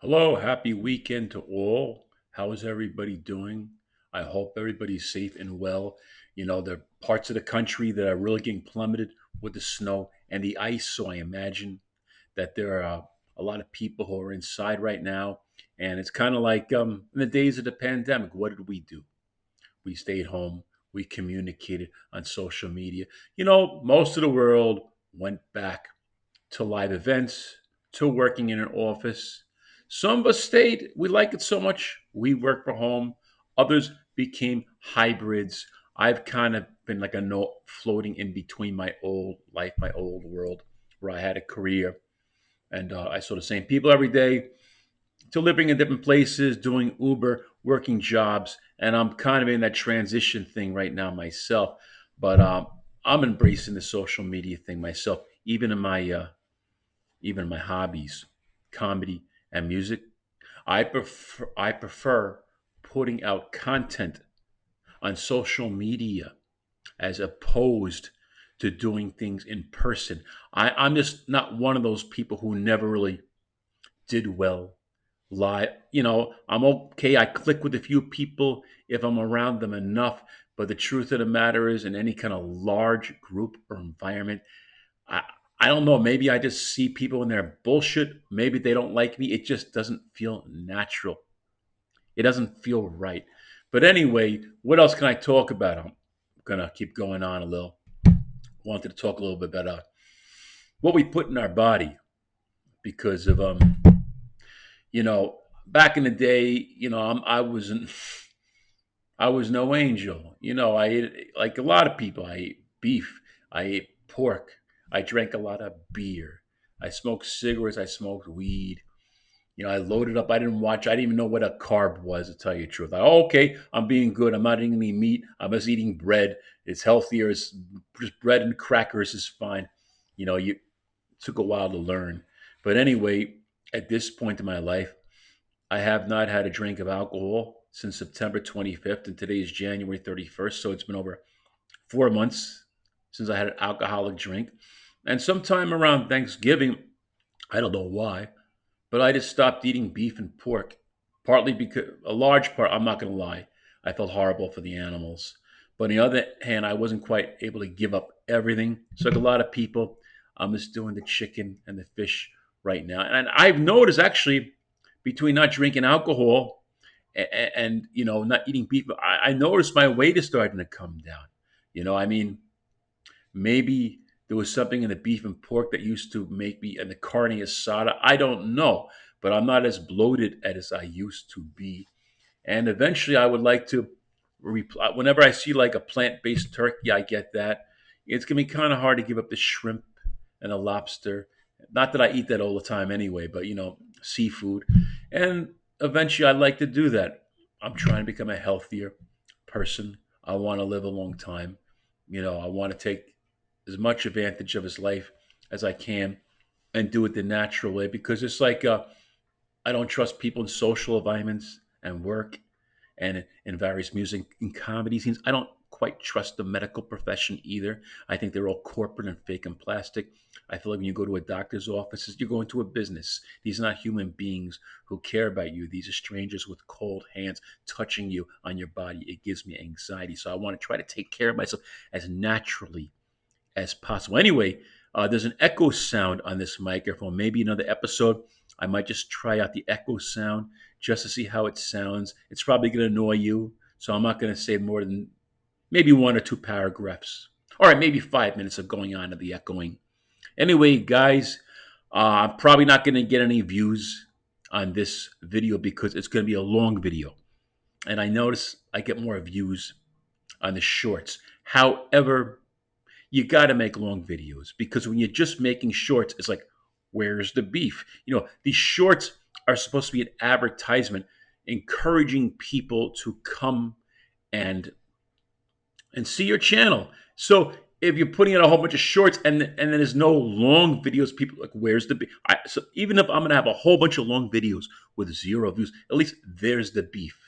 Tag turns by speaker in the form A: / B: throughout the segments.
A: Hello, happy weekend to all. How is everybody doing? I hope everybody's safe and well. There are parts of the country that are really getting plummeted with the snow and the ice. So I imagine that there are a lot of people who are inside right now. And it's kind of like in the days of the pandemic, what did we do? We stayed home. We communicated on social media. Most of the world went back to live events, to working in an office. Some of us stayed. We like it so much. We work from home. Others became hybrids. I've kind of been like a no floating in between my old life, my old world, where I had a career and I saw the same people every day, to living in different places, doing Uber, working jobs, and I'm kind of in that transition thing right now myself. But I'm embracing the social media thing myself, even in my hobbies, comedy and music. I prefer putting out content on social media as opposed to doing things in person. I'm just not one of those people who never really did well live. I'm okay. I click with a few people if I'm around them enough. But the truth of the matter is, in any kind of large group or environment, I I don't know. Maybe I just see people in their bullshit. Maybe they don't like me. It just doesn't feel natural. It doesn't feel right. But anyway, what else can I talk about? I'm gonna keep going on a little. Wanted to talk a little bit about what we put in our body because of you know, back in the day, I was no angel. I ate like a lot of people. I ate beef. I ate pork. I drank a lot of beer. I smoked cigarettes. I smoked weed. I loaded up. I didn't watch. I didn't even know what a carb was, to tell you the truth. Okay, I'm being good. I'm not eating any meat. I'm just eating bread. It's healthier. It's just bread and crackers is fine. You took a while to learn. But anyway, at this point in my life, I have not had a drink of alcohol since September 25th, and today is January 31st. So it's been over 4 months since I had an alcoholic drink. And sometime around Thanksgiving, I don't know why, but I just stopped eating beef and pork. Partly because, a large part, I'm not going to lie, I felt horrible for the animals. But on the other hand, I wasn't quite able to give up everything. So, like a lot of people, I'm just doing the chicken and the fish right now. And I've noticed actually, between not drinking alcohol and not eating beef, I noticed my weight is starting to come down. I mean, maybe there was something in the beef and pork that used to make me, and the carne asada. I don't know, but I'm not as bloated as I used to be. And eventually, I would like to. Whenever I see like a plant-based turkey, I get that. It's gonna be kind of hard to give up the shrimp and the lobster. Not that I eat that all the time anyway, but seafood. And eventually, I'd like to do that. I'm trying to become a healthier person. I want to live a long time. I want to take as much advantage of his life as I can and do it the natural way, because it's like I don't trust people in social environments and work and in various music and comedy scenes. I don't quite trust the medical profession either. I think they're all corporate and fake and plastic. I feel like when you go to a doctor's office, you're going to a business. These are not human beings who care about you. These are strangers with cold hands touching you on your body. It gives me anxiety. So I want to try to take care of myself as naturally as possible. Anyway, there's an echo sound on this microphone. Maybe another episode, I might just try out the echo sound just to see how it sounds. It's probably going to annoy you, so I'm not going to say more than maybe one or two paragraphs. All right, maybe 5 minutes of going on to the echoing. Anyway, guys, I'm probably not going to get any views on this video because it's going to be a long video. And I notice I get more views on the shorts. However, you got to make long videos, because when you're just making shorts, it's like, where's the beef? These shorts are supposed to be an advertisement encouraging people to come and see your channel. So if you're putting out a whole bunch of shorts and then there's no long videos, people are like, where's the beef? So even if I'm gonna have a whole bunch of long videos with zero views, at least there's the beef.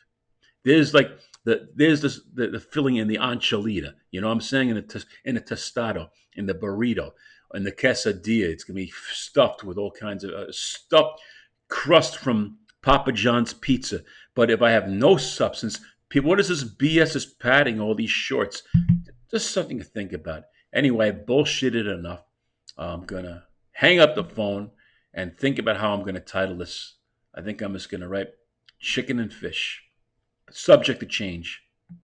A: There's like the filling in the anchoveta. You know what I'm saying? In the tostado, in the burrito, in the quesadilla. It's gonna be stuffed with all kinds of stuffed crust from Papa John's pizza. But if I have no substance, people, what is this BS is padding all these shorts? Just something to think about. Anyway, I bullshitted enough. I'm gonna hang up the phone and think about how I'm gonna title this. I think I'm just gonna write chicken and fish. Subject to change.